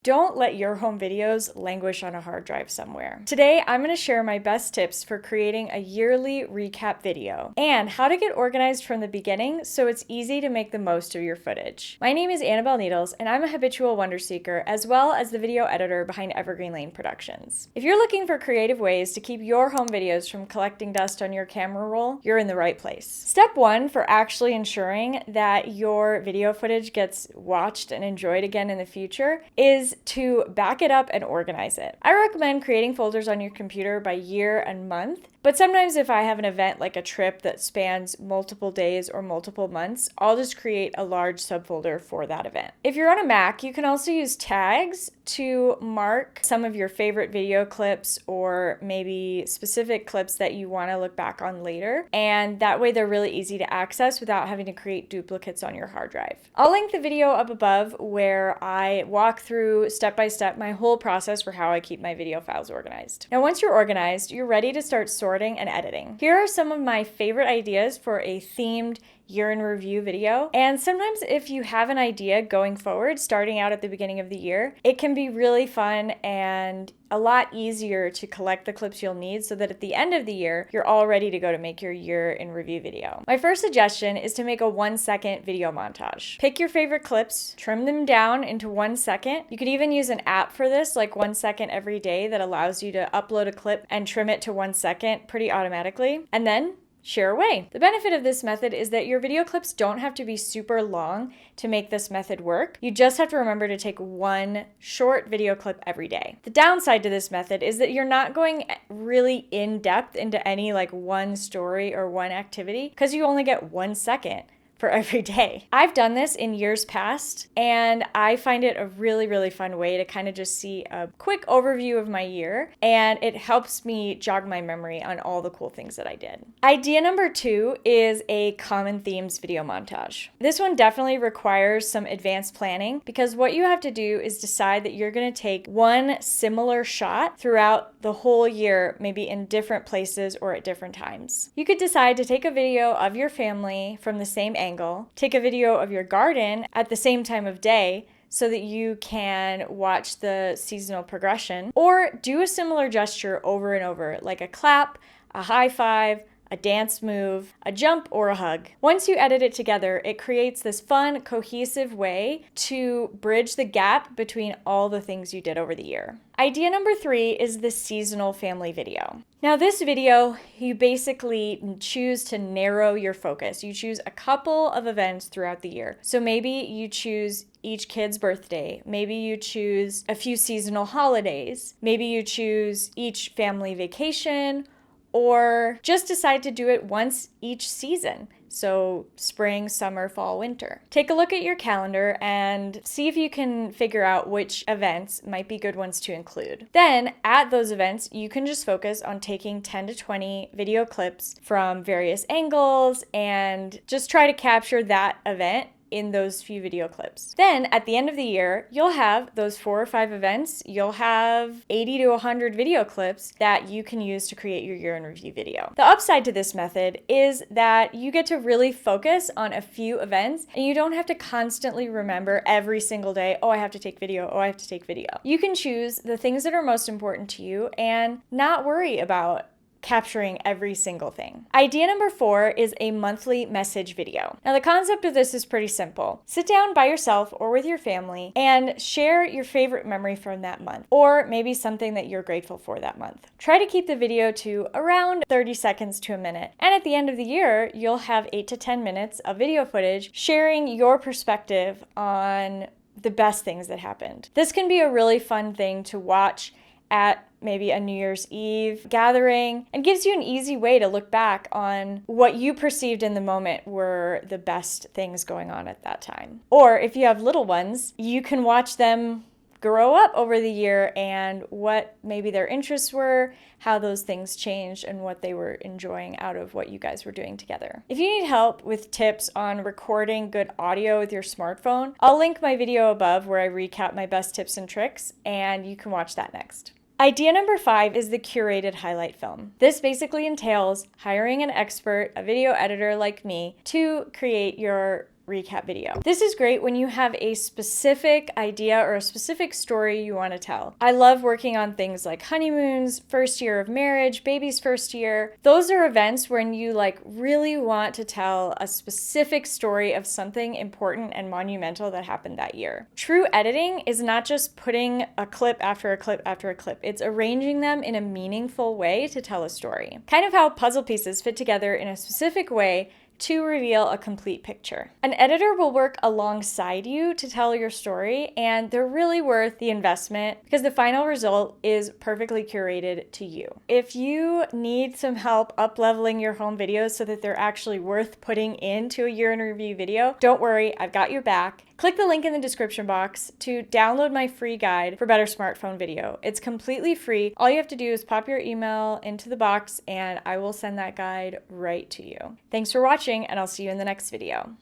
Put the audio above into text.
Don't let your home videos languish on a hard drive somewhere. Today, I'm going to share my best tips for creating a yearly recap video and how to get organized from the beginning so it's easy to make the most of your footage. My name is Annabelle Needles, and I'm a habitual wonder seeker as well as the video editor behind Evergreen Productions. If you're looking for creative ways to keep your home videos from collecting dust on your camera roll, you're in the right place. Step one for actually ensuring that your video footage gets watched and enjoyed again in the future is to back it up and organize it. I recommend creating folders on your computer by year and month, but sometimes if I have an event like a trip that spans multiple days or multiple months, I'll just create a large subfolder for that event. If you're on a Mac, you can also use tags to mark some of your favorite video clips or maybe specific clips that you want to look back on later, and that way they're really easy to access without having to create duplicates on your hard drive. I'll link the video up above where I walk through step by step my whole process for how I keep my video files organized. Now, once you're organized, you're ready to start sorting and editing. Here are some of my favorite ideas for a themed year in review video. And sometimes if you have an idea going forward, starting out at the beginning of the year, it can be really fun and a lot easier to collect the clips you'll need so that at the end of the year, you're all ready to go to make your year in review video. My first suggestion is to make a 1-second video montage. Pick your favorite clips, trim them down into 1 second. You could even use an app for this, like 1 second every day, that allows you to upload a clip and trim it to 1 second pretty automatically. And then share away. The benefit of this method is that your video clips don't have to be super long to make this method work. You just have to remember to take one short video clip every day. The downside to this method is that you're not going really in depth into any like one story or one activity because you only get 1 second for every day. I've done this in years past, and I find it a really, really fun way to kind of just see a quick overview of my year, and it helps me jog my memory on all the cool things that I did. Idea number 2 is a common themes video montage. This one definitely requires some advanced planning because what you have to do is decide that you're going to take one similar shot throughout the whole year, maybe in different places or at different times. You could decide to take a video of your family from the same angle, take a video of your garden at the same time of day so that you can watch the seasonal progression, or do a similar gesture over and over, like a clap, a high five, a dance move, a jump, or a hug. Once you edit it together, it creates this fun, cohesive way to bridge the gap between all the things you did over the year. Idea number 3 is the seasonal family video. Now this video, you basically choose to narrow your focus. You choose a couple of events throughout the year. So maybe you choose each kid's birthday. Maybe you choose a few seasonal holidays. Maybe you choose each family vacation, or just decide to do it once each season. So spring, summer, fall, winter. Take a look at your calendar and see if you can figure out which events might be good ones to include. Then at those events, you can just focus on taking 10 to 20 video clips from various angles and just try to capture that event in those few video clips. Then at the end of the year, you'll have those 4 or 5 events. You'll have 80 to 100 video clips that you can use to create your year in review video. The upside to this method is that you get to really focus on a few events and you don't have to constantly remember every single day, oh, I have to take video, oh, I have to take video. You can choose the things that are most important to you and not worry about capturing every single thing. Idea number 4 is a monthly message video. Now the concept of this is pretty simple. Sit down by yourself or with your family and share your favorite memory from that month, or maybe something that you're grateful for that month. Try to keep the video to around 30 seconds to a minute. And at the end of the year, you'll have 8 to 10 minutes of video footage sharing your perspective on the best things that happened. This can be a really fun thing to watch at maybe a New Year's Eve gathering, and gives you an easy way to look back on what you perceived in the moment were the best things going on at that time. Or if you have little ones, you can watch them grow up over the year and what maybe their interests were, how those things changed, and what they were enjoying out of what you guys were doing together. If you need help with tips on recording good audio with your smartphone, I'll link my video above where I recap my best tips and tricks, and you can watch that next. Idea number 5 is the curated highlight film. This basically entails hiring an expert, a video editor like me, to create your recap video. This is great when you have a specific idea or a specific story you want to tell. I love working on things like honeymoons, first year of marriage, baby's first year. Those are events when you really want to tell a specific story of something important and monumental that happened that year. True editing is not just putting a clip after a clip after a clip. It's arranging them in a meaningful way to tell a story. Kind of how puzzle pieces fit together in a specific way to reveal a complete picture. An editor will work alongside you to tell your story, and they're really worth the investment because the final result is perfectly curated to you. If you need some help up-leveling your home videos so that they're actually worth putting into a year in review video, don't worry, I've got your back. Click the link in the description box to download my free guide for better smartphone video. It's completely free. All you have to do is pop your email into the box and I will send that guide right to you. Thanks for watching, and I'll see you in the next video.